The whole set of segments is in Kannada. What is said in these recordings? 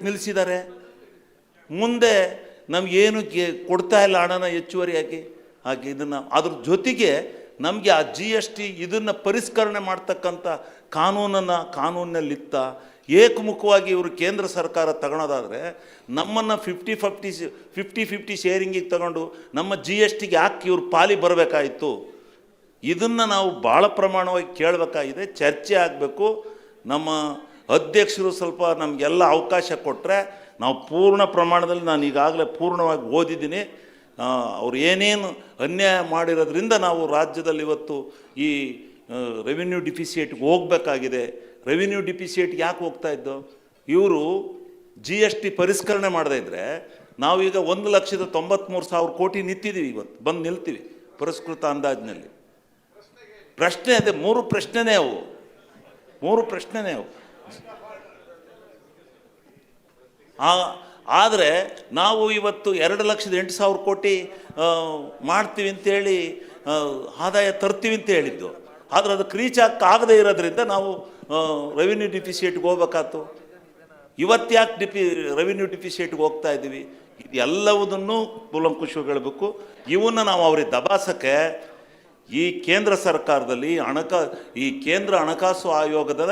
ನಿಲ್ಲಿಸಿದ್ದಾರೆ. ಮುಂದೆ ನಮಗೇನು ಕೊಡ್ತಾ ಇಲ್ಲ ಹಣನ ಹೆಚ್ಚುವರಿಯಾಗಿ ಹಾಗೆ ಇದನ್ನು ಅದ್ರ ಜೊತೆಗೆ ನಮಗೆ ಆ GST ಇದನ್ನು ಪರಿಷ್ಕರಣೆ ಮಾಡ್ತಕ್ಕಂಥ ಕಾನೂನಲ್ಲಿತ್ತ ಏಕಮುಖವಾಗಿ ಇವರು ಕೇಂದ್ರ ಸರ್ಕಾರ ತಗೊಳೋದಾದರೆ ನಮ್ಮನ್ನು 50-50 ಶೇರಿಂಗಿಗೆ ತಗೊಂಡು ನಮ್ಮ GSTಗೆ ಯಾಕೆ ಇವ್ರು ಪಾಲಿ ಬರಬೇಕಾಯಿತು? ಇದನ್ನು ನಾವು ಭಾಳ ಪ್ರಮಾಣವಾಗಿ ಕೇಳಬೇಕಾಗಿದೆ, ಚರ್ಚೆ ಆಗಬೇಕು. ನಮ್ಮ ಅಧ್ಯಕ್ಷರು ಸ್ವಲ್ಪ ನಮಗೆಲ್ಲ ಅವಕಾಶ ಕೊಟ್ಟರೆ ನಾವು ಪೂರ್ಣ ಪ್ರಮಾಣದಲ್ಲಿ, ನಾನು ಈಗಾಗಲೇ ಪೂರ್ಣವಾಗಿ ಓದಿದ್ದೀನಿ, ಅವ್ರು ಏನೇನು ಅನ್ಯಾಯ ಮಾಡಿರೋದ್ರಿಂದ ನಾವು ರಾಜ್ಯದಲ್ಲಿ ಇವತ್ತು ಈ ರೆವಿನ್ಯೂ ಡಿಫಿಸಿಯೇಟ್ಗೆ ಹೋಗಬೇಕಾಗಿದೆ. ರೆವಿನ್ಯೂ ಡಿಫಿಸಿಯೇಟ್ಗೆ ಯಾಕೆ ಹೋಗ್ತಾ ಇದ್ದೋ? ಇವರು GST ಪರಿಷ್ಕರಣೆ ಮಾಡದೇ ಇದ್ದರೆ ನಾವೀಗ 1,93,000 ಕೋಟಿ ನಿಂತಿದ್ದೀವಿ, ಇವತ್ತು ಬಂದು ನಿಲ್ತೀವಿ ಪುರಸ್ಕೃತ ಅಂದಾಜಿನಲ್ಲಿ. ಪ್ರಶ್ನೆ ಅದೇ, 3 ಪ್ರಶ್ನೆನೇ ಅವು. ಆದರೆ ನಾವು ಇವತ್ತು 2,08,000 ಕೋಟಿ ಮಾಡ್ತೀವಿ ಅಂತೇಳಿ ಆದಾಯ ತರ್ತೀವಿ ಅಂತ ಹೇಳಿದ್ದು. ಆದರೆ ಅದಕ್ಕೆ ರೀಚ್ ಆಗದೇ ಇರೋದ್ರಿಂದ ನಾವು ರೆವಿನ್ಯೂ ಡಿಫಿಸಿಯೇಟ್ಗೆ ಹೋಗ್ಬೇಕಾಯ್ತು. ಇವತ್ತು ಯಾಕೆ ರೆವಿನ್ಯೂ ಡಿಫಿಸಿಯೇಟ್ಗೆ ಹೋಗ್ತಾ ಇದ್ದೀವಿ? ಇದೆಲ್ಲವುದನ್ನು ಕೂಲಂಕುಷವಾಗಿ ಹೇಳಬೇಕು. ಇವನ್ನ ನಾವು ಅವ್ರಿಗೆ ದಬಾಸಕ್ಕೆ ಈ ಕೇಂದ್ರ ಸರ್ಕಾರದಲ್ಲಿ ಈ ಕೇಂದ್ರ ಹಣಕಾಸು ಆಯೋಗದ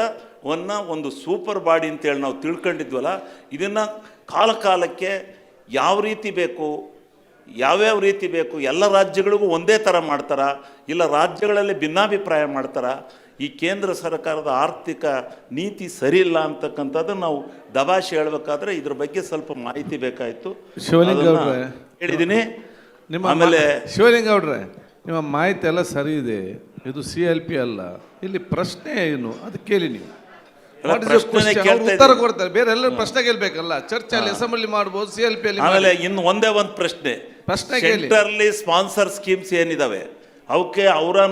ಒಂದು ಸೂಪರ್ ಬಾಡಿ ಅಂತೇಳಿ ನಾವು ತಿಳ್ಕೊಂಡಿದ್ವಲ್ಲ, ಇದನ್ನು ಕಾಲಕ್ಕೆ ಯಾವ ರೀತಿ ಬೇಕು, ಯಾವ್ಯಾವ ರೀತಿ ಬೇಕು, ಎಲ್ಲ ರಾಜ್ಯಗಳಿಗೂ ಒಂದೇ ಥರ ಮಾಡ್ತಾರಾ, ಇಲ್ಲ ರಾಜ್ಯಗಳಲ್ಲಿ ಭಿನ್ನಾಭಿಪ್ರಾಯ ಮಾಡ್ತಾರಾ? ಈ ಕೇಂದ್ರ ಸರ್ಕಾರದ ಆರ್ಥಿಕ ನೀತಿ ಸರಿ ಇಲ್ಲ ಅಂತಕ್ಕಂಥದ್ದು ನಾವು ದಬಾಶೆ ಹೇಳಬೇಕಾದ್ರೆ ಇದ್ರ ಬಗ್ಗೆ ಸ್ವಲ್ಪ ಮಾಹಿತಿ ಬೇಕಾಯಿತು. ಹೇಳಿದ್ದೀನಿ. ಆಮೇಲೆ ಶಿವಲಿಂಗೌಡ್ರೆ, ನಿಮ್ಮ ಮಾಹಿತಿ ಎಲ್ಲ ಸರಿ ಇದೆ, ಇದು CLP ಅಲ್ಲ. ಇಲ್ಲಿ ಪ್ರಶ್ನೆ ಏನು ಅದು ಕೇಳಿ, ನೀವು ಉತ್ತರ ಕೊಡ್ತಾರೆ. ಬೇರೆ ಎಲ್ಲರೂ ಪ್ರಶ್ನೆ ಕೇಳಬೇಕಲ್ಲ, ಚರ್ಚೆಯಲ್ಲಿ ಅಸೆಂಬ್ಲಿ ಮಾಡ್ಬೋದು, CLP ಅಲ್ಲಿ. ಆಮೇಲೆ ಇನ್ನು ಒಂದೇ ಒಂದು ಪ್ರಶ್ನೆ ಸೆಂಟ್ರಲ್ಲಿ ಸ್ಪಾನ್ಸರ್ ಸ್ಕೀಮ್ಸ್ ಏನಿದಾವೆ ಅವಕ್ಕೆ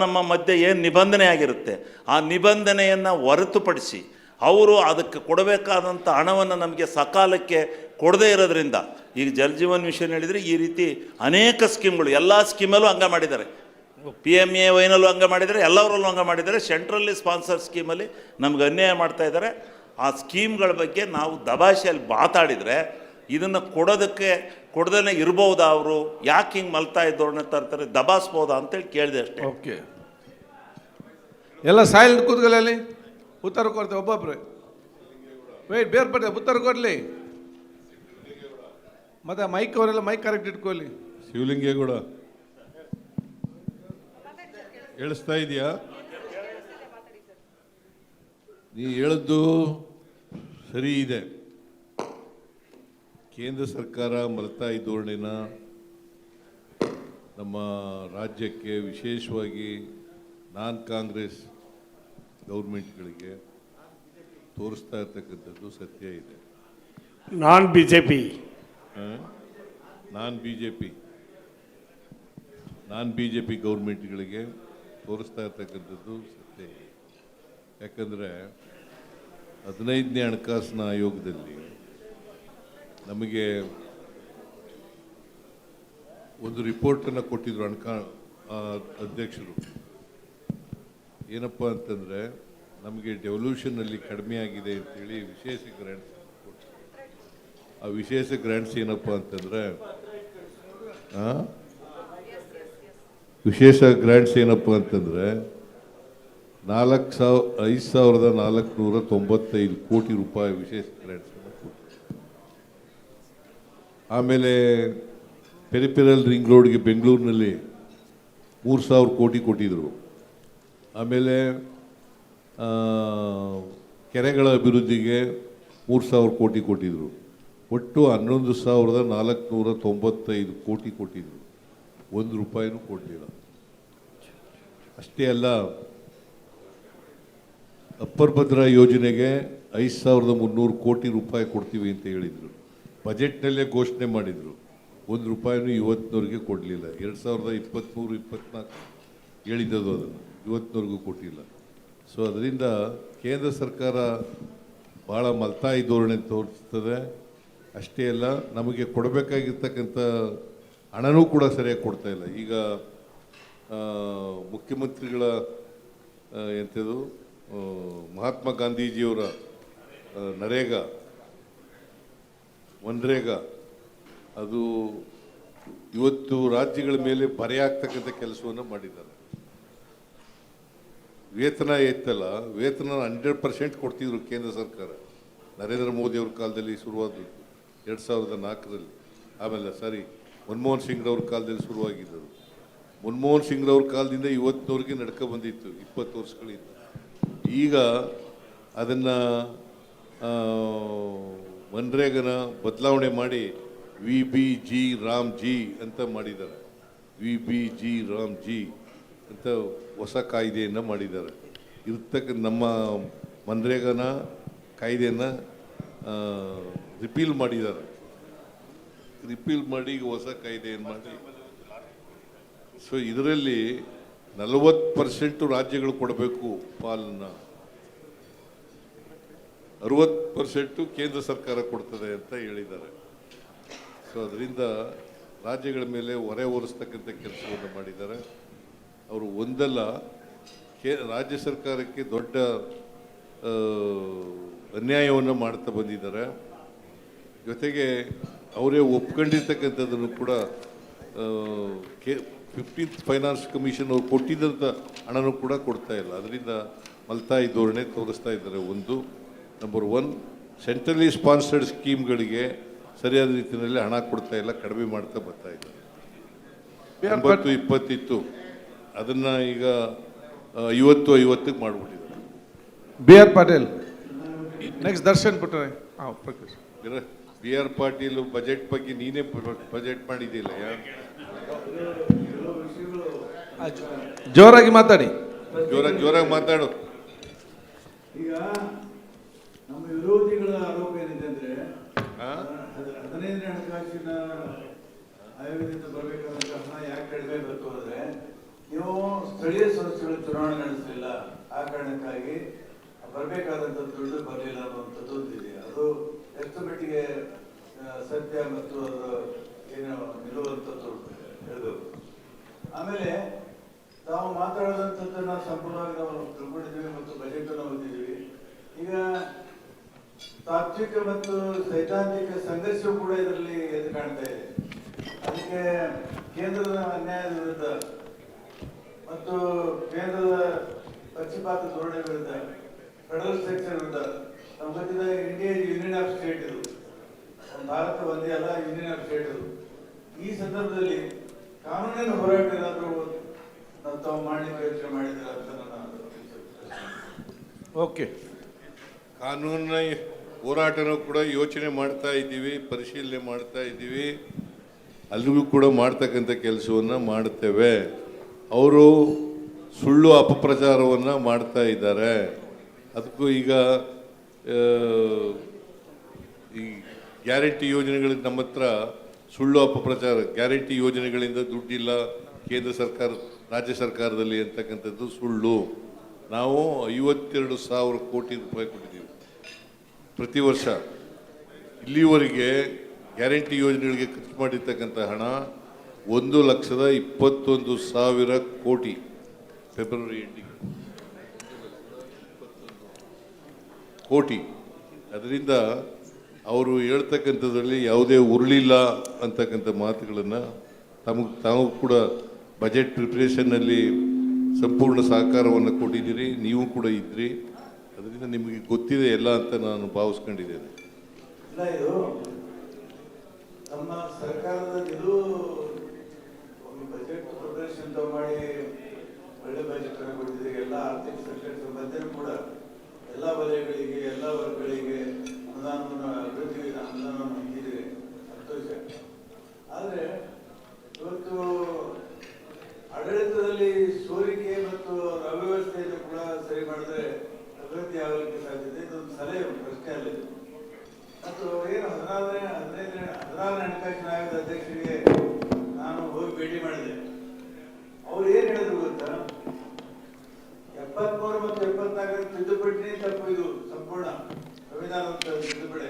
ನಮ್ಮ ಮಧ್ಯೆ ಏನು ನಿಬಂಧನೆ ಆಗಿರುತ್ತೆ, ಆ ನಿಬಂಧನೆಯನ್ನು ಹೊರತುಪಡಿಸಿ ಅವರು ಅದಕ್ಕೆ ಕೊಡಬೇಕಾದಂಥ ಹಣವನ್ನು ನಮಗೆ ಸಕಾಲಕ್ಕೆ ಕೊಡದೇ ಇರೋದ್ರಿಂದ, ಈಗ ಜಲ್ ಜೀವನ್ ಮಿಷನ್ ಹೇಳಿದರೆ ಈ ರೀತಿ ಅನೇಕ ಸ್ಕೀಮ್ಗಳು ಎಲ್ಲ ಸ್ಕೀಮಲ್ಲೂ ಹಂಗೆ ಮಾಡಿದ್ದಾರೆ. PMAYನಲ್ಲೂ ಹಂಗೆ ಮಾಡಿದ್ದಾರೆ, ಎಲ್ಲವರಲ್ಲೂ ಹಂಗೆ ಮಾಡಿದ್ದಾರೆ. ಸೆಂಟ್ರಲ್ಲಿ ಸ್ಪಾನ್ಸರ್ ಸ್ಕೀಮಲ್ಲಿ ನಮ್ಗೆ ಅನ್ಯಾಯ ಮಾಡ್ತಾ ಇದ್ದಾರೆ. ಆ ಸ್ಕೀಮ್ಗಳ ಬಗ್ಗೆ ನಾವು ದಬಾಶೆಯಲ್ಲಿ ಮಾತಾಡಿದರೆ ಇದನ್ನು ಕೊಡದೇ ಇರ್ಬೋದಾ? ಅವರು ಯಾಕೆ ಹಿಂಗೆ ಮಲ್ತಾ ಇದ್ದವ್ರನ್ನ ತರ್ತಾರೆ, ದಬಾಯಿಸ್ಬೋದಾ ಅಂತೇಳಿ ಕೇಳಿದೆ ಅಷ್ಟೇ. ಓಕೆ, ಎಲ್ಲ ಸೈಲೆಂಟ್ ಕೂತ್ಕೊಳ್ಳಿ, ಉತ್ತರ ಕೊಡ್ತೇವೆ ಒಬ್ಬೊಬ್ರು. ಬೇರೆ ಪಡ್ಡೆ ಉತ್ತರ ಕೊಡಲಿ. ಮತ್ತೆ ಮೈಕ್ ಅವರೆಲ್ಲ ಮೈಕ್ ಕರೆಕ್ಟ್ ಇಟ್ಕೊಳ್ಳಿ. ಶಿವಲಿಂಗೇಗೌಡ ಹೇಳಿಸ್ತಾ ಇದೆಯಾ? ನೀ ಹೇಳಿದ್ದು ಸರಿ ಇದೆ. ಕೇಂದ್ರ ಸರ್ಕಾರ ಮಲತಾಯಿ ಧೋರಣೆನ ನಮ್ಮ ರಾಜ್ಯಕ್ಕೆ, ವಿಶೇಷವಾಗಿ ನಾನ್ ಕಾಂಗ್ರೆಸ್ ಗೌರ್ಮೆಂಟ್ಗಳಿಗೆ ತೋರಿಸ್ತಾ ಇರ್ತಕ್ಕಂಥದ್ದು ಸತ್ಯ ಇದೆ. ನಾನ್ ಬಿಜೆಪಿ ಗೌರ್ಮೆಂಟ್ಗಳಿಗೆ ತೋರಿಸ್ತಾ ಇರ್ತಕ್ಕಂಥದ್ದು ಸತ್ಯ ಇದೆ. ಯಾಕಂದರೆ 15ನೇ ಹಣಕಾಸಿನ ಆಯೋಗದಲ್ಲಿ ನಮಗೆ ಒಂದು ರಿಪೋರ್ಟನ್ನು ಕೊಟ್ಟಿದ್ರು ಅಧ್ಯಕ್ಷರು. ಏನಪ್ಪ ಅಂತಂದರೆ, ನಮಗೆ ಡೆವಲ್ಯೂಷನಲ್ಲಿ ಕಡಿಮೆ ಆಗಿದೆ ಅಂತೇಳಿ ವಿಶೇಷ ಗ್ರ್ಯಾಂಟ್ಸ್ ಕೊಟ್ಟು, ಆ ವಿಶೇಷ ಗ್ರ್ಯಾಂಟ್ಸ್ ಏನಪ್ಪ ಅಂತಂದರೆ ವಿಶೇಷ ಗ್ರ್ಯಾಂಟ್ಸ್ ಏನಪ್ಪ ಅಂತಂದರೆ 5,495 ಕೋಟಿ ರೂಪಾಯಿ ವಿಶೇಷ ಗ್ರ್ಯಾಂಟ್ಸನ್ನು ಕೊಟ್ಟರು. ಆಮೇಲೆ ಪೆರಿಫೆರಲ್ ರಿಂಗ್ ರೋಡ್ಗೆ ಬೆಂಗಳೂರಿನಲ್ಲಿ 3,000 ಕೋಟಿ ಕೊಟ್ಟಿದ್ದರು. ಆಮೇಲೆ ಕೆರೆಗಳ ಅಭಿವೃದ್ಧಿಗೆ 3,000 ಕೋಟಿ ಕೊಟ್ಟಿದ್ದರು. ಒಟ್ಟು 11,495 ಕೋಟಿ ಕೊಟ್ಟಿದ್ದರು. 1 ರೂಪಾಯಿನೂ ಕೊಡಲಿಲ್ಲ. ಅಷ್ಟೇ ಅಲ್ಲ, ಅಪ್ಪರ್ ಭದ್ರಾ ಯೋಜನೆಗೆ 5,300 ಕೋಟಿ ರೂಪಾಯಿ ಕೊಡ್ತೀವಿ ಅಂತ ಹೇಳಿದರು. ಬಜೆಟ್ನಲ್ಲೇ ಘೋಷಣೆ ಮಾಡಿದರು. 1 ರೂಪಾಯಿನೂ ಇವತ್ತಿನವರೆಗೆ ಕೊಡಲಿಲ್ಲ. 2023-24 ಹೇಳಿದ್ದದು, ಅದನ್ನು ಇವತ್ತಿನವರೆಗೂ ಕೊಟ್ಟಿಲ್ಲ. ಸೊ ಅದರಿಂದ ಕೇಂದ್ರ ಸರ್ಕಾರ ಭಾಳ ಮಲ್ತಾಯಿ ಧೋರಣೆ ತೋರಿಸ್ತದೆ. ಅಷ್ಟೇ ಅಲ್ಲ, ನಮಗೆ ಕೊಡಬೇಕಾಗಿರ್ತಕ್ಕಂಥ ಹಣನೂ ಕೂಡ ಸರಿಯಾಗಿ ಕೊಡ್ತಾ ಇಲ್ಲ. ಈಗ ಮುಖ್ಯಮಂತ್ರಿಗಳ ಎಂಥದ್ದು ಮಹಾತ್ಮ ಗಾಂಧೀಜಿಯವರ ನರೇಗಾ ಮನ್ರೇಗಾ ಅದು ಇವತ್ತು ರಾಜ್ಯಗಳ ಮೇಲೆ ಬರೆಯಾಗ್ತಕ್ಕಂಥ ಕೆಲಸವನ್ನು ಮಾಡಿದ್ದಾರೆ. ವೇತನ ಎತ್ತಲ್ಲ, ವೇತನ 100% ಕೊಡ್ತಿದ್ರು ಕೇಂದ್ರ ಸರ್ಕಾರ. ನರೇಂದ್ರ ಮೋದಿ ಅವ್ರ ಕಾಲದಲ್ಲಿ ಶುರುವಾದದ್ದು 2004ರಲ್ಲಿ. ಆಮೇಲೆ ಮನಮೋಹನ್ ಸಿಂಗ್ರವ್ರ ಕಾಲದಲ್ಲಿ ಶುರುವಾಗಿದ್ದರು. ಮನಮೋಹನ್ ಸಿಂಗ್ರವ್ರ ಕಾಲದಿಂದ ಇವತ್ತಿನವ್ರಿಗೆ ನಡ್ಕೊ ಬಂದಿತ್ತು 20 ವರ್ಷಗಳಿಂದ. ಈಗ ಅದನ್ನು ಮನ್ರೇಗನ ಬದಲಾವಣೆ ಮಾಡಿ VBG ರಾಮ್ಜಿ ಅಂತ ಮಾಡಿದ್ದಾರೆ. VBG ರಾಮ್ಜಿ ಅಂತ ಹೊಸ ಕಾಯ್ದೆಯನ್ನು ಮಾಡಿದ್ದಾರೆ. ನಮ್ಮ ಮನ್ರೇಗನ ಕಾಯ್ದೆಯನ್ನು ರಿಪೀಲ್ ಮಾಡಿದ್ದಾರೆ. ರಿಪೀಲ್ ಮಾಡಿ ಈಗ ಹೊಸ ಕಾಯ್ದೆಯನ್ನು ಮಾಡಿ, ಸೊ ಇದರಲ್ಲಿ 40% ರಾಜ್ಯಗಳು ಕೊಡಬೇಕು ಪಾಲನ್ನು, 60% ಕೇಂದ್ರ ಸರ್ಕಾರ ಕೊಡ್ತದೆ ಅಂತ ಹೇಳಿದ್ದಾರೆ. ಸೊ ಅದರಿಂದ ರಾಜ್ಯಗಳ ಮೇಲೆ ಹೊರೆ ಹೊರಿಸ್ತಕ್ಕಂಥ ಕೆಲಸವನ್ನು ಮಾಡಿದ್ದಾರೆ. ಅವರು ಒಂದಲ್ಲ, ರಾಜ್ಯ ಸರ್ಕಾರಕ್ಕೆ ದೊಡ್ಡ ಅನ್ಯಾಯವನ್ನು ಮಾಡ್ತಾ ಬಂದಿದ್ದಾರೆ. ಜೊತೆಗೆ ಅವರೇ ಒಪ್ಕೊಂಡಿರ್ತಕ್ಕಂಥದ್ದನ್ನು ಕೂಡ 15th ಫೈನಾನ್ಸ್ ಕಮಿಷನ್ ಅವ್ರು ಕೊಟ್ಟಿದ್ದಂಥ ಹಣನೂ ಕೂಡ ಕೊಡ್ತಾ ಇಲ್ಲ. ಅದರಿಂದ ಮಲ್ತಾಯಿ ಧೋರಣೆ ತೋರಿಸ್ತಾ ಇದ್ದಾರೆ. ಒಂದು ನಂಬರ್ 1, ಸೆಂಟ್ರಲಿ ಸ್ಪಾನ್ಸರ್ಡ್ ಸ್ಕೀಮ್ಗಳಿಗೆ ಸರಿಯಾದ ರೀತಿಯಲ್ಲಿ ಹಣ ಕೊಡ್ತಾ ಇಲ್ಲ, ಕಡಿಮೆ ಮಾಡ್ತಾ ಬರ್ತಾ ಇದ್ದಾರೆ. 80-20 ಇತ್ತು, ಅದನ್ನು ಈಗ 50-50ಕ್ಕೆ ಮಾಡಿಬಿಟ್ಟಿದ್ದಾರೆ. BR ಪಾಟೀಲ್, ನೆಕ್ಸ್ಟ್ ದರ್ಶನ್ ಪುಟ್ರೆ. BR ಪಾಟೀಲ್ ಬಜೆಟ್ ಬಗ್ಗೆ ನೀನೇ ಬಜೆಟ್ ಮಾಡಿದ್ದಿಲ್ಲ, ಜೋರಾಗಿ ಮಾತಾಡಿ. ಜೋರಾಗಿ ಮಾತಾಡು. ಈಗ ನಮ್ಮ ವಿರೋಧಿಗಳ ಆರೋಪ ಏನಿದೆ ಅಂದ್ರೆ 15ನೇ ಹಣಕಾಸಿನ ಆಯೋಗದಿಂದ ಬರಬೇಕಾದಂತ ಹಣ ಯಾಕೆ ಕಡಿಮೆ ಬರ್ತು ಅಂದ್ರೆ ನೀವು ಸ್ಥಳೀಯ ಸಂಸ್ಥೆಗಳ ಚುನಾವಣೆ ನಡೆಸಲಿಲ್ಲ, ಆ ಕಾರಣಕ್ಕಾಗಿ ಬರಬೇಕಾದಂತ ದುಡ್ಡು ಬರಲಿಲ್ಲ ಅನ್ನುವಂಥದ್ದು ಇದೆ. ಅದು ಎಷ್ಟು ಮಟ್ಟಿಗೆ ಸತ್ಯ ಮತ್ತು ಅದು ಏನು ನಿಲ್ಲುವಂಥದ್ದು ಹೇಳಬೇಕು. ಆಮೇಲೆ ನಾವು ಮಾತಾಡೋದಂಥದ್ದನ್ನ ಸಂಪೂರ್ಣವಾಗಿ ನಾವು ತಿಳ್ಕೊಂಡಿದ್ದೀವಿ ಮತ್ತು ಬಜೆಟ್ ಅನ್ನು ಓದಿದ್ದೀವಿ. ಈಗ ತಾತ್ವಿಕ ಮತ್ತು ಸೈದ್ಧಾಂತಿಕ ಸಂಘರ್ಷವೂ ಕೂಡ ಇದರಲ್ಲಿ ಎದ್ದು ಕಾಣ್ತಾ ಇದೆ. ಅದಕ್ಕೆ ಕೇಂದ್ರದ ಅನ್ಯಾಯದ ವಿರುದ್ಧ ಮತ್ತು ಕೇಂದ್ರದ ಪಕ್ಷಪಾತ ಧೋರಣೆ ವಿರುದ್ಧ, ಫೆಡರಲ್ ಸ್ಟ್ರಕ್ಚರ್ ವಿರುದ್ಧ, ನಮ್ಮ ಗೊತ್ತಿದ್ದ ಇಂಡಿಯಾ ಯೂನಿಯನ್ ಆಫ್ ಸ್ಟೇಟ್, ಇದು ಭಾರತ ಒಂದೇ ಅಲ್ಲ, ಯೂನಿಯನ್ ಆಫ್ ಸ್ಟೇಟ್ ಇದು. ಈ ಸಂದರ್ಭದಲ್ಲಿ ಕಾನೂನಿನ ಹೋರಾಟ ಏನಾದರೂ ನಾವು ತಾವು ಮಾಡಲಿಕ್ಕೆ ಯೋಚನೆ ಮಾಡಿದ್ರೆ ಅಂತ ಓಕೆ. ಕಾನೂನಿನ ಹೋರಾಟನೂ ಕೂಡ ಯೋಚನೆ ಮಾಡ್ತಾ ಇದ್ದೀವಿ, ಪರಿಶೀಲನೆ ಮಾಡ್ತಾ ಇದ್ದೀವಿ, ಅಲ್ಲಿಗೂ ಕೂಡ ಮಾಡ್ತಕ್ಕಂಥ ಕೆಲಸವನ್ನು ಮಾಡ್ತೇವೆ. ಅವರು ಸುಳ್ಳು ಅಪಪ್ರಚಾರವನ್ನು ಮಾಡ್ತಾ ಇದ್ದಾರೆ. ಅದಕ್ಕೂ ಈಗ ಈ ಗ್ಯಾರಂಟಿ ಯೋಜನೆಗಳಿಗೆ ನಮ್ಮ ಹತ್ರ ಸುಳ್ಳು ಅಪಪ್ರಚಾರ, ಗ್ಯಾರಂಟಿ ಯೋಜನೆಗಳಿಂದ ದುಡ್ಡಿಲ್ಲ ಕೇಂದ್ರ ಸರ್ಕಾರ ರಾಜ್ಯ ಸರ್ಕಾರದಲ್ಲಿ ಅಂತಕ್ಕಂಥದ್ದು ಸುಳ್ಳು. ನಾವು 52,000 ಕೋಟಿ ರೂಪಾಯಿ ಕೊಟ್ಟಿದ್ದೀವಿ ಪ್ರತಿ ವರ್ಷ. ಇಲ್ಲಿವರೆಗೆ ಗ್ಯಾರಂಟಿ ಯೋಜನೆಗಳಿಗೆ ಖರ್ಚು ಮಾಡಿರ್ತಕ್ಕಂಥ ಹಣ 1,21,000 ಕೋಟಿ. ಫೆಬ್ರವರಿ ಎಂಡಿಗೆ ಕೋಟಿ. ಅದರಿಂದ ಅವರು ಹೇಳ್ತಕ್ಕಂಥದ್ರಲ್ಲಿ ಯಾವುದೇ ಉರುಳಿಲ್ಲ ಅಂತಕ್ಕಂಥ ಮಾತುಗಳನ್ನು ತಾವು ಕೂಡ ಬಜೆಟ್ ಪ್ರಿಪ್ರೇಷನ್ನಲ್ಲಿ ಸಂಪೂರ್ಣ ಸಹಕಾರವನ್ನು ಕೊಟ್ಟಿದ್ದೀರಿ, ನೀವು ಕೂಡ ಇದ್ರಿ. ಅದರಿಂದ ನಿಮಗೆ ಗೊತ್ತಿದೆ ಎಲ್ಲ ಅಂತ ನಾನು ಭಾವಿಸ್ಕೊಂಡಿದ್ದೇನೆ. ಇಲ್ಲ, ಇದು ನಮ್ಮ ಸರ್ಕಾರದ ಇದು ಒಂದು ಬಜೆಟ್ ಪ್ರಿಪರೇಷನ್ ಮಾಡಿ ಒಳ್ಳೆ ಬಜೆಟ್ ಅನ್ನು ಕೊಟ್ಟಿದ್ದೀರಿ. ಎಲ್ಲ ಆರ್ಥಿಕ ಸಂಕಷ್ಟದ ಮಧ್ಯೆ ಕೂಡ ಎಲ್ಲ ವಲಯಗಳಿಗೆ, ಎಲ್ಲ ವರ್ಗಗಳಿಗೆ ಅನುದಾನವನ್ನು, ಅಭಿವೃದ್ಧಿಗೆ ಅನುದಾನವನ್ನು ಹೊಂದಿದ್ದೀರಿ, ಸಂತೋಷ. ಆದರೆ ಇವತ್ತು ಆಡಳಿತದಲ್ಲಿ ಸೋರಿಕೆ ಮತ್ತು ಅವ್ಯವಸ್ಥೆಯನ್ನು ಕೂಡ ಸರಿ ಮಾಡಿದ್ರೆ ಅಭಿವೃದ್ಧಿ ಆಗಲಿಕ್ಕೆ ಸಾಧ್ಯತೆ. ಇದೊಂದು ಸಲಹೆ, ಪ್ರಶ್ನೆ ಅಲ್ಲ ಇದು. ಮತ್ತು ಏನು 16ನೇ ಹಣಕಾಸಿನ ಆಯೋಗದ ಅಧ್ಯಕ್ಷರಿಗೆ ನಾನು ಹೋಗಿ ಭೇಟಿ ಮಾಡಿದೆ. ಅವ್ರು ಏನ್ ಹೇಳಿದ್ರು ಗೊತ್ತಾ, 73 ಮತ್ತು 74 ತಿದ್ದುಪಡಿ ತಪ್ಪು, ಇದು ಸಂಪೂರ್ಣ ಸಂವಿಧಾನದ ತಿದ್ದುಪಡಿ.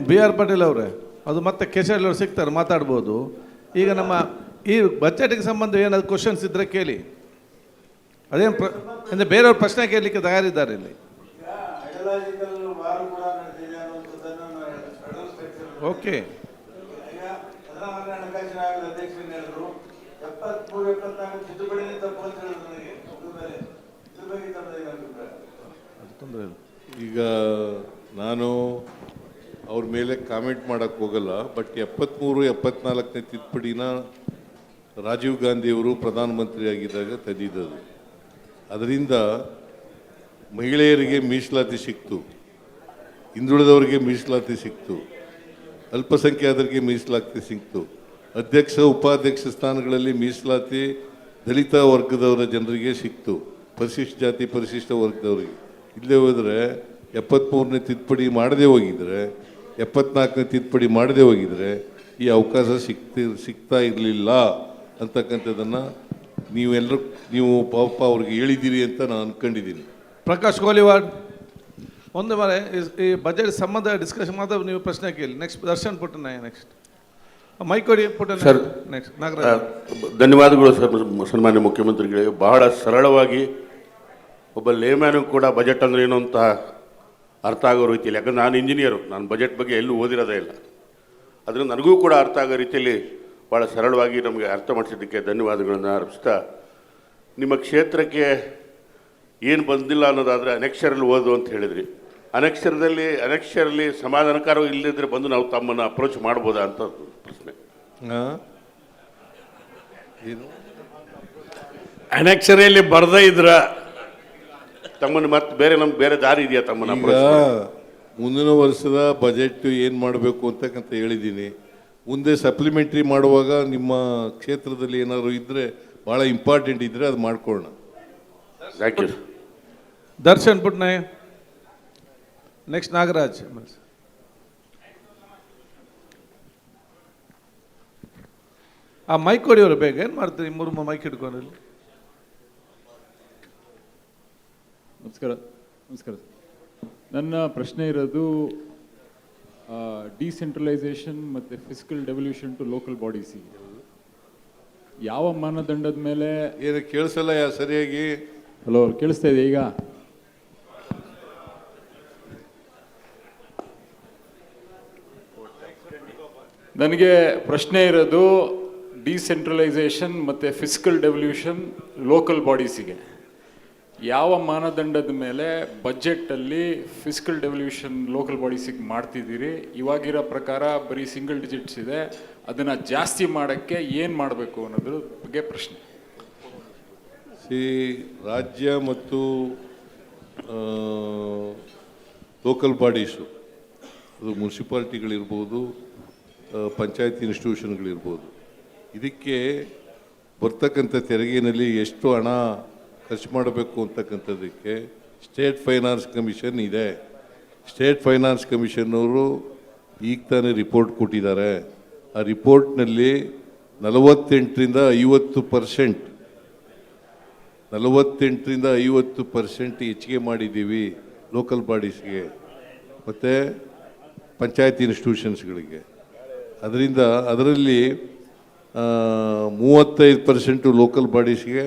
BR ಪಾಟೀಲ್ ಅವರೇ, ಅದು ಮತ್ತೆ ಕೇಶವ್ ಸಿಗ್ತಾರೆ, ಮಾತಾಡ್ಬೋದು. ಈಗ ನಮ್ಮ ಈ ಬಜೆಟ್ಗೆ ಸಂಬಂಧ ಏನಾದ್ರು ಕ್ವಶನ್ಸ್ ಇದ್ರೆ ಕೇಳಿ. ಅದೇನು ಅಂದರೆ ಬೇರೆಯವ್ರ ಪ್ರಶ್ನೆ ಕೇಳಲಿಕ್ಕೆ ತಯಾರಿದ್ದಾರೆ ಇಲ್ಲಿ. ಐಡಿಯಾಲಜಿಕಲ್ ವಾರ್ ಕೂಡ ನಡೆದಿದೆ ಅನ್ನುವಂಥದ್ದನ್ನು ಫೆಡರಲ್ ಸ್ಟ್ರಕ್ಚರ್ ಓಕೆ. ಈಗ 14ನೇ ಹಣಕಾಸಿನ ಆಯೋಗದ ಅಧ್ಯಕ್ಷರು ಹೇಳಿದ್ರು 73, 74 ತಿದ್ದುಪಡಿನೇ ತಪ್ಪು ಅಂತ ಹೇಳಿದ್ರು ನನಗೆ. ಇದ್ರ ಮೇಲೆ ಇದ್ರ ಬಗ್ಗೆ ತಮ್ಮದೇನು ಅಭಿಪ್ರಾಯ? ಅದು ತೊಂದರೆ ಇಲ್ಲ. ಈಗ ನಾನು ಅವ್ರ ಮೇಲೆ ಕಾಮೆಂಟ್ ಮಾಡೋಕ್ಕೆ ಹೋಗಲ್ಲ. ಬಟ್ 73, 74ನೇ ತಿದ್ದುಪಡಿನ ರಾಜೀವ್ ಗಾಂಧಿಯವರು ಪ್ರಧಾನಮಂತ್ರಿ ಆಗಿದ್ದಾಗ ತೆಗೆದಿದ್ದದು. ಅದರಿಂದ ಮಹಿಳೆಯರಿಗೆ ಮೀಸಲಾತಿ ಸಿಕ್ತು, ಹಿಂದುಳಿದವರಿಗೆ ಮೀಸಲಾತಿ ಸಿಕ್ತು, ಅಲ್ಪಸಂಖ್ಯಾತರಿಗೆ ಮೀಸಲಾತಿ ಸಿಕ್ತು, ಅಧ್ಯಕ್ಷ ಉಪಾಧ್ಯಕ್ಷ ಸ್ಥಾನಗಳಲ್ಲಿ ಮೀಸಲಾತಿ ದಲಿತ ವರ್ಗದವರ ಜನರಿಗೆ ಸಿಕ್ತು, ಪರಿಶಿಷ್ಟ ಜಾತಿ ಪರಿಶಿಷ್ಟ ವರ್ಗದವರಿಗೆ. ಇಲ್ಲೇ ಹೋದರೆ 73ನೇ ತಿದ್ದುಪಡಿ ಮಾಡದೆ ಹೋಗಿದ್ರೆ, 74ನೇ ತಿದ್ದುಪಡಿ ಮಾಡದೆ ಹೋಗಿದ್ರೆ ಈ ಅವಕಾಶ ಸಿಗ್ತಾ ಇರಲಿಲ್ಲ ಅಂತಕ್ಕಂಥದ್ದನ್ನು ನೀವು ಪಾಪ ಅವ್ರಿಗೆ ಹೇಳಿದ್ದೀರಿ ಅಂತ ನಾನು ಅನ್ಕೊಂಡಿದ್ದೀನಿ. ಪ್ರಕಾಶ್ ಕೋಲಿವಾಡ್, ಒಂದು ಬಾರಿ ಈ ಬಜೆಟ್ ಸಂಬಂಧ ಡಿಸ್ಕಷನ್ ಮಾತ್ರ ನೀವು ಪ್ರಶ್ನೆ ಕೇಳಿ. Next Darshan Puttanna, next mike ಕೊಡಿ ಪುಟ್ಟಣ್ಣ. Sir, next Nagaraj. ಧನ್ಯವಾದಗಳು ಸರ್ ಸನ್ಮಾನ್ಯ ಮುಖ್ಯಮಂತ್ರಿಗಳಿಗೆ. ಬಹಳ ಸರಳವಾಗಿ ಒಬ್ಬ ಲೇಮ್ಯಾನು ಕೂಡ ಬಜೆಟ್ ಅಂದರೆ ಏನು ಅಂತ ಅರ್ಥ ಆಗೋ ರೀತಿಯಲ್ಲಿ, ಯಾಕಂದ್ರೆ ನಾನು ಇಂಜಿನಿಯರು, ನಾನು ಬಜೆಟ್ ಬಗ್ಗೆ ಎಲ್ಲೂ ಓದಿರೋದೇ ಇಲ್ಲ, ಅದರಿಂದ ನನಗೂ ಕೂಡ ಅರ್ಥ ಆಗೋ ರೀತಿಯಲ್ಲಿ ಭಾಳ ಸರಳವಾಗಿ ನಮಗೆ ಅರ್ಥ ಮಾಡಿಸಿದ್ದಕ್ಕೆ ಧನ್ಯವಾದಗಳನ್ನು ಅರ್ಪಿಸ್ತಾ, ನಿಮ್ಮ ಕ್ಷೇತ್ರಕ್ಕೆ ಏನು ಬಂದಿಲ್ಲ ಅನ್ನೋದಾದರೆ ಅನಕ್ಷರಲ್ಲಿ ಓದು ಅಂತ ಹೇಳಿದ್ರಿ. ಅನಕ್ಷರಲ್ಲಿ ಸಮಾಧಾನಕಾರ ಇಲ್ಲದಿದ್ದರೆ ಬಂದು ನಾವು ತಮ್ಮನ್ನು ಅಪ್ರೋಚ್ ಮಾಡ್ಬೋದಾ ಅಂತ ಪ್ರಶ್ನೆ. ಏನು ಅನಕ್ಷರಿಯಲ್ಲಿ ಬರ್ದೇ ಇದ್ರ ತಮ್ಮನ್ನು ಮತ್ತೆ ನಮ್ಗೆ ಬೇರೆ ದಾರಿ ಇದೆಯಾ ತಮ್ಮನ್ನು ಈಗ ಅಪ್ರೋಚ್? ಮುಂದಿನ ವರ್ಷದ ಬಜೆಟ್ ಏನು ಮಾಡಬೇಕು ಅಂತಕ್ಕಂತ ಹೇಳಿದ್ದೀನಿ. ಮುಂದೆ ಸಪ್ಲಿಮೆಂಟ್ರಿ ಮಾಡುವಾಗ ನಿಮ್ಮ ಕ್ಷೇತ್ರದಲ್ಲಿ ಏನಾದ್ರು ಇದ್ದರೆ, ಭಾಳ ಇಂಪಾರ್ಟೆಂಟ್ ಇದ್ದರೆ ಅದು ಮಾಡ್ಕೊಳ್ಳೋಣ. Thank you. ದರ್ಶನ್ ಪುಟ್ನಾಯ, ನೆಕ್ಸ್ಟ್ ನಾಗರಾಜ್. ಆ ಮೈಕ್ ಕೊಡಿಯವರು ಬೇಗ, ಏನು ಮಾಡ್ತೀರಿ? ಮೂರು ಮೈಕ್ ಹಿಡ್ಕೊಂಡು. ನಮಸ್ಕಾರ. ನಮಸ್ಕಾರ. ನನ್ನ ಪ್ರಶ್ನೆ ಇರೋದು ಡಿಸೆಂಟ್ರಲೈಸೇಷನ್ ಮತ್ತು ಫಿಸಿಕಲ್ ಡೆವಲ್ಯೂಷನ್ ಟು ಲೋಕಲ್ ಬಾಡೀಸಿಗೆ ಯಾವ ಮಾನದಂಡದ ಮೇಲೆ? ಏನು ಕೇಳಿಸಲ್ಲ ಸರಿಯಾಗಿ? ಹಲೋ, ಕೇಳಿಸ್ತಾ ಇದೆ ಈಗ? ನನಗೆ ಪ್ರಶ್ನೆ ಇರೋದು ಡಿಸೆಂಟ್ರಲೈಸೇಷನ್ ಮತ್ತು ಫಿಸಿಕಲ್ ಡೆವಲ್ಯೂಷನ್ ಲೋಕಲ್ ಬಾಡೀಸಿಗೆ ಯಾವ ಮಾನದಂಡದ ಮೇಲೆ ಬಜೆಟಲ್ಲಿ ಫಿಸಿಕಲ್ ಡೆವಲ್ಯೂಷನ್ ಲೋಕಲ್ ಬಾಡೀಸಿಗೆ ಮಾಡ್ತಿದ್ದೀರಿ? ಇವಾಗಿರೋ ಪ್ರಕಾರ ಬರೀ ಸಿಂಗಲ್ ಡಿಜಿಟ್ಸ್ ಇದೆ, ಅದನ್ನು ಜಾಸ್ತಿ ಮಾಡೋಕ್ಕೆ ಏನು ಮಾಡಬೇಕು ಅನ್ನೋದ್ರ ಬಗ್ಗೆ ಪ್ರಶ್ನೆ. ರಾಜ್ಯ ಮತ್ತು ಲೋಕಲ್ ಬಾಡೀಸು, ಅದು ಮುನ್ಸಿಪಾಲ್ಟಿಗಳಿರ್ಬೋದು, ಪಂಚಾಯತ್ ಇನ್ಸ್ಟಿಟ್ಯೂಷನ್ಗಳಿರ್ಬೋದು, ಇದಕ್ಕೆ ಬರ್ತಕ್ಕಂಥ ತೆರಿಗೆಯಲ್ಲಿ ಎಷ್ಟು ಹಣ ಖರ್ಚು ಮಾಡಬೇಕು ಅಂತಕ್ಕಂಥದ್ದಕ್ಕೆ ಸ್ಟೇಟ್ ಫೈನಾನ್ಸ್ ಕಮಿಷನ್ ಇದೆ. ಸ್ಟೇಟ್ ಫೈನಾನ್ಸ್ ಕಮಿಷನ್ನವರು ಈಗ ತಾನೇ ರಿಪೋರ್ಟ್ ಕೊಟ್ಟಿದ್ದಾರೆ. ಆ ರಿಪೋರ್ಟ್ನಲ್ಲಿ 48% ಹೆಚ್ಚಿಗೆ ಮಾಡಿದ್ದೀವಿ ಲೋಕಲ್ ಬಾಡೀಸ್ಗೆ ಮತ್ತು ಪಂಚಾಯತ್ ಇನ್ಸ್ಟಿಟ್ಯೂಷನ್ಸ್ಗಳಿಗೆ. ಅದರಲ್ಲಿ 35% ಲೋಕಲ್ ಬಾಡೀಸ್ಗೆ